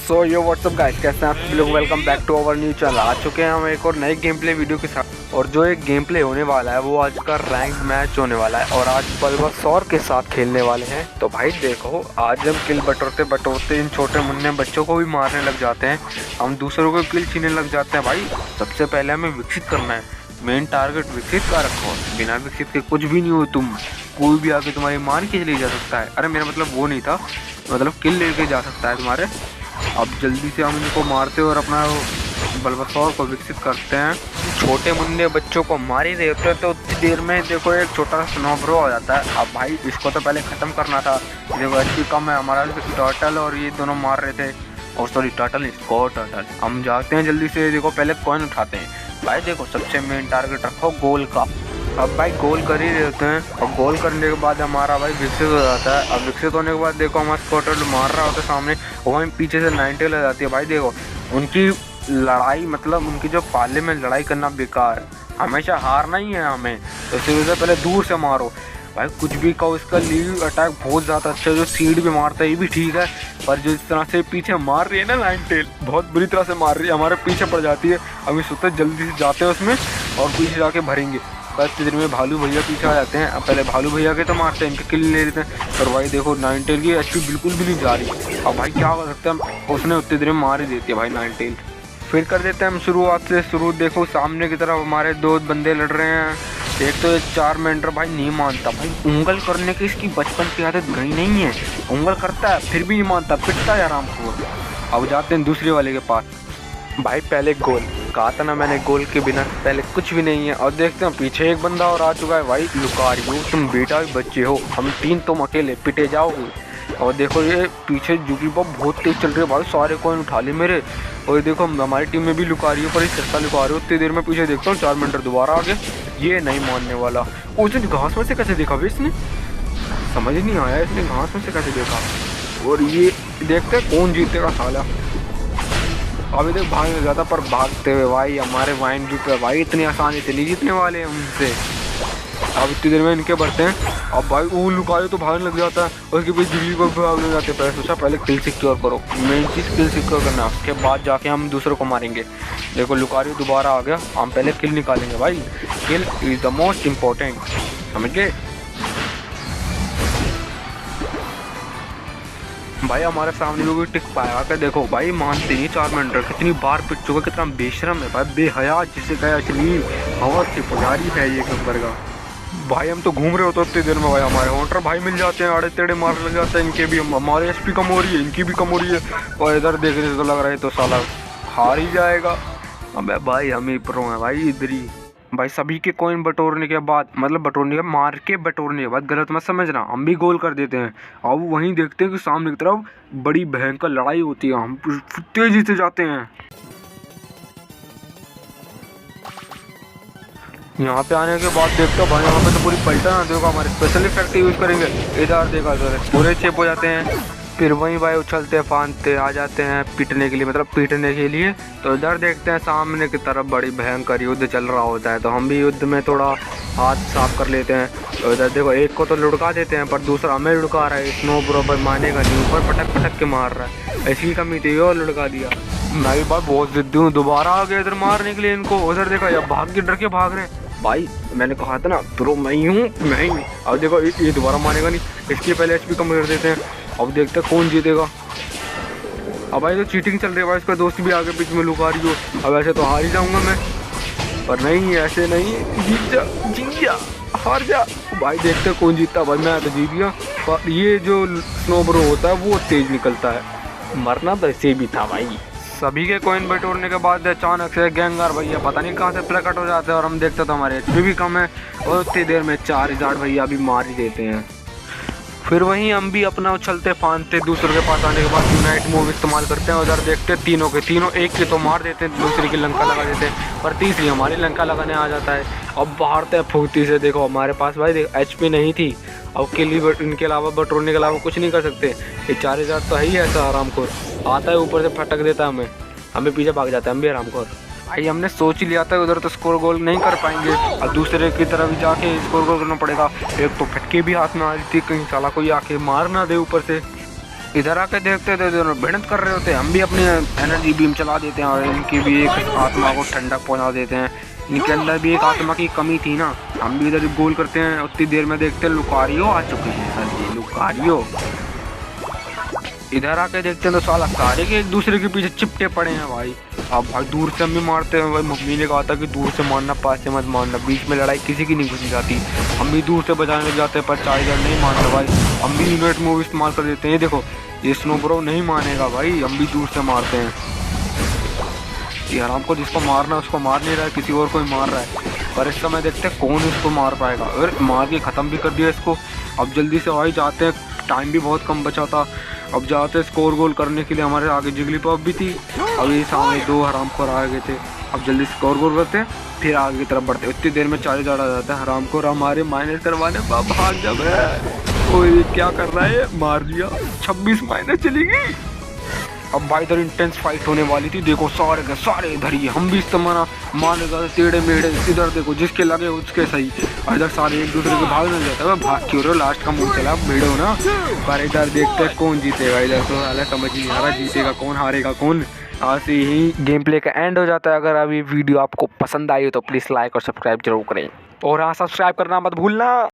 सो यो WhatsApp guys, कैसे हैं आप सभी लोग। Welcome back to our new channel. आ चुके हैं हम एक और नए गेम प्ले वीडियो के साथ। और जो एक गेम प्ले होने वाला है वो आज का रैंक मैच होने वाला है और आज बल्बासौर के साथ खेलने वाले हैं। तो भाई देखो, आज हम किल बटोरते बटोरते इन छोटे मुन्ने बच्चों को भी मारने लग जाते हैं, हम दूसरों को किल छीनने लग जाते हैं। भाई सबसे पहले हमें विकसित करना है, मेन टारगेट विकसित का रखो। बिना विकसित के कुछ भी नहीं हो तुम, कोई भी आके तुम्हारी मान के ले जा सकता है। अरे मेरा मतलब वो नहीं था, मतलब किल लेके जा सकता है तुम्हारे। अब जल्दी से हम इनको मारते और अपना बल्बासौर को विकसित करते हैं। छोटे मुन्ने बच्चों को मार ही देते हैं तो उतनी देर में देखो एक छोटा सा स्नोब्रो आ जाता है। अब भाई इसको तो पहले ख़त्म करना था। देखो एचपी कम है हमारा, टर्टल और ये दोनों मार रहे थे। और सॉरी टर्टल नहीं, स्कॉट टर्टल। हम जाते हैं जल्दी से, देखो पहले कॉइन उठाते हैं। भाई देखो सबसे मेन टारगेट रखो गोल का। अब भाई गोल कर ही देते हैं और गोल करने के बाद हमारा भाई विकसित हो जाता है। अब विकसित होने के बाद देखो हमारा स्कॉटर मार रहा होता है सामने, वहीं पीछे से 90 आ जाती है। भाई देखो उनकी लड़ाई, मतलब उनकी जो पाले में लड़ाई करना बेकार है, हमेशा हारना ही है हमें। तो इसी वजह से पहले दूर से मारो। भाई कुछ भी कहो, इसका लीव अटैक बहुत ज़्यादा अच्छा है। जो सीड भी मारता है ये भी ठीक है, पर जो इस तरह से पीछे मार रही है ना लाइन टेल, बहुत बुरी तरह से मार रही है, हमारे पीछे पड़ जाती है। अभी सोचते जल्दी से जाते हैं उसमें और पीछे जाके भरेंगे। बस इतने में भालू भैया पीछे आ जाते हैं। अब पहले भालू भैया के तो मारते हैं, इनके किल ले लेते हैं। और भाई देखो 9 टेल की एचपी बिल्कुल भी नहीं जा रही। अब भाई क्या कर सकते हैं, उसने उतनी देर में मार ही देती है भाई 9 टेल। फिर कर देते हैं हम शुरुआत से शुरू। देखो सामने की तरफ हमारे दो बंदे लड़ रहे हैं। एक तो एक 4 मेंटर भाई नहीं मानता, भाई उंगल करने की इसकी बचपन की आदत गई नहीं है। उंगल करता है फिर भी नहीं मानता, पिटता है आराम को। अब जाते हैं दूसरे वाले के पास। भाई पहले गोल कहा था ना मैंने, गोल के बिना पहले कुछ भी नहीं है। और देखते हैं पीछे एक बंदा और आ चुका है। भाई लुकारियो तुम बेटा भी बच्चे हो, हम 3 तुम अकेले पिटे जाओगे। और देखो ये पीछे जुगी बहुत तेज चल रही है भाई, सारे कॉइन उठा ले मेरे। और देखो हमारी टीम में भी लुकारियो पर ही सस्ता लुकारियो। उतनी देर में पीछे देखता हूँ 4 मिनट दोबारा आ गए। ये नहीं मानने वाला। उसने घास में से कैसे देखा भाई, इसने समझ ही नहीं आया इसने घास में से कैसे देखा। और ये देखते हैं कौन जीतेगा साला। अभी तक भाग नहीं जाता, पर भागते हुए भाई हमारे वाइन भी पे भाई इतनी आसानी से नहीं जीतने वाले हैं उनसे। अब इतनी देर में इनके बढ़ते हैं। अब भाई वो लुकायो तो भागने लग जाता है, उसके बाद जिगली को भागने जाते हैं। पहले सोचा पहले किल सिक्योर करो, मेन चीज़ किल सिक्योर करना, उसके बाद जाके हम दूसरों को मारेंगे। देखो लुकायो दोबारा आ गया, हम पहले किल निकालेंगे भाई। किल इज़ द मोस्ट इम्पोर्टेंट, समझ गए भाई। हमारे सामने लोग टिक पाया क्या, देखो भाई मानते नहीं। 4 मिनट कितनी बार पिट चुका, कितना बेशरम है भाई, बेहया जिसे कहे अश्लील हवा से पुजारी है ये नंबर का। भाई हम तो घूम रहे होते उतनी देर में भाई हमारे हॉन्टर भाई मिल जाते हैं, आड़े टेढ़े मारने लग जाते हैं। इनके भी हमारे एचपी कम हो रही है, इनकी भी कम हो रही है। और इधर देखने से तो लग रहा है तो साला हार ही जाएगा। अबे भाई हम ही प्रो हैं भाई इधर ही। भाई सभी के कॉइन बटोरने के बाद, मतलब बटोरने के मार के बटोरने के बाद, गलत मत समझना, हम भी गोल कर देते हैं। अब वहीं देखते हैं कि सामने की तरफ बड़ी भयंकर लड़ाई होती है, हम तेजी से जाते हैं। यहाँ पे आने के बाद देखते हो भाई यहाँ पे तो पूरी पलटा ना, देखो हमारे स्पेशल इफेक्ट यूज़ करेंगे। इधर देखा इधर पूरे चेप हो जाते हैं। फिर वहीं भाई उछलते फांदते आ जाते हैं पीटने के लिए, मतलब पीटने के लिए। तो इधर देखते हैं सामने की तरफ बड़ी भयंकर युद्ध चल रहा होता है, तो हम भी युद्ध में थोड़ा हाथ साफ कर लेते हैं। तो इधर देखो एक को तो लुढ़का देते हैं, पर दूसरा हमें लुढ़का रहा है। स्नो बराबर मानेगा नहीं, ऊपर पटक पटक के मार रहा है, इसकी कमी थी और लुढ़का दिया। मैं भी बात बहुत जिद्दी हूँ, दोबारा आ गया इधर मारने के लिए इनको। उधर देखा या भाग के डर के भाग रहे हैं भाई, मैंने कहा था ना प्रो मैं ही हूँ, मैं ही। अब देखो ये दोबारा मारेगा नहीं, इसके पहले एचपी कम कर देते हैं। अब देखते हैं कौन जीतेगा। अब भाई तो चीटिंग चल रही है भाई, इसका दोस्त भी आगे बीच में लुका रही हो। अब ऐसे तो हार ही जाऊंगा मैं, पर नहीं ऐसे नहीं, जीत जा हार जा। भाई देखते हैं कौन जीतता। भाई मैं तो जीत गया, पर ये जो स्नोब्रो होता है वो तेज निकलता है, मरना तो ऐसे भी था भाई। सभी के कॉइन बटोरने के बाद अचानक से गैंगर भैया पता नहीं कहाँ से प्रकट हो जाते हैं और हम देखते तो हमारे एचपी भी कम है और उतनी देर में 4 हजार भैया भी मार ही देते हैं। फिर वहीं हम भी अपना उछलते फांदते दूसरों के पास आने के बाद यूनाइट मूव इस्तेमाल करते हैं। उधर देखते हैं तीनों के तीनों एक के तो मार देते हैं, दूसरे की लंका लगा देते हैं, पर तीसरी हमारी लंका लगाने आ जाता है। अब बाहरते हैं फुर्ती से। देखो हमारे पास भाई देख एचपी नहीं थी, अब के लिए इनके अलावा बटोरने के अलावा कुछ नहीं कर सकते। ये 4 हजार तो है ही ऐसा आरामखोर, आता है ऊपर से फटक देता है हमें पीछे भाग जाता है, हम भी आरामखोर। भाई हमने सोच ही लिया था उधर तो स्कोर गोल नहीं कर पाएंगे, और दूसरे की तरफ जाके स्कोर गोल करना पड़ेगा। एक तो फटके भी हाथ में आ रही थी, कहीं साला कोई आके मार ना दे ऊपर से। इधर आके देखते थे दोनों भिड़ंत कर रहे होते, हम भी अपनी एनर्जी बीम चला देते हैं और इनकी भी एक आत्मा को ठंडक पहुंचा देते हैं। इनके अंदर भी एक आत्मा की कमी थी ना, हम भी इधर गोल करते हैं। उतनी देर में देखते हैं लुकारियो आ चुके हैं सर जी, लुकारियो। इधर आके देखते हैं तो साला सारे के एक दूसरे के पीछे चिपटे पड़े हैं भाई। अब भाई दूर से हम भी मारते हैं भाई, मम्मी ने कहा था कि दूर से मारना, पास से मत मारना, बीच में लड़ाई किसी की नहीं घुसी जाती। हम भी दूर से बचाने लग जाते हैं पर चार्जर नहीं मारता भाई, हम भी यूनिट मूव इस्तेमाल कर देते हैं। ये देखो ये स्नो ब्रो नहीं मानेगा भाई, हम भी दूर से मारते हैं। ये आराम को जिसको मारना है उसको मार नहीं रहा है, किसी और को ही मार रहा है। पर इस समय देखते हैं कौन इसको मार पाएगा। और मार के ख़त्म भी कर दिया इसको। अब जल्दी से भाई जाते हैं, टाइम भी बहुत कम बचा था। अब जाते हैं स्कोर गोल करने के लिए, हमारे आगे जिगलीपॉप भी थी, अभी सामने 2 हरामखोर आ गए थे। अब जल्दी स्कोर गोल करते हैं फिर आगे की तरफ बढ़ते हैं। इतनी देर में 40 आ जाता है, हरामखोर हमारे माइनस करवाने भाग जब है। ओए क्या कर रहा है, मार दिया, 26 माइनस चली गई। अब भाई इधर इंटेंस फाइट होने वाली थी, देखो सारे के सारे इधर ही, हम भी इस्तेमाल मानेगा टेढ़े मेढ़े। इधर देखो जिसके लगे उसके सही, और इधर सारे एक दूसरे के भागने लग जाता है। भाग क्यों रहे हो, लास्ट का मुंह चला भिड़ो ना। पर इधर देखते हैं कौन जीतेगा, इधर तो हाल समझ नहीं आ रहा जीतेगा कौन हारेगा कौन। आज से ही गेम प्ले का एंड हो जाता है। अगर अभी वीडियो आपको पसंद आई हो तो प्लीज़ लाइक और सब्सक्राइब जरूर करें, और हाँ सब्सक्राइब करना मत भूलना।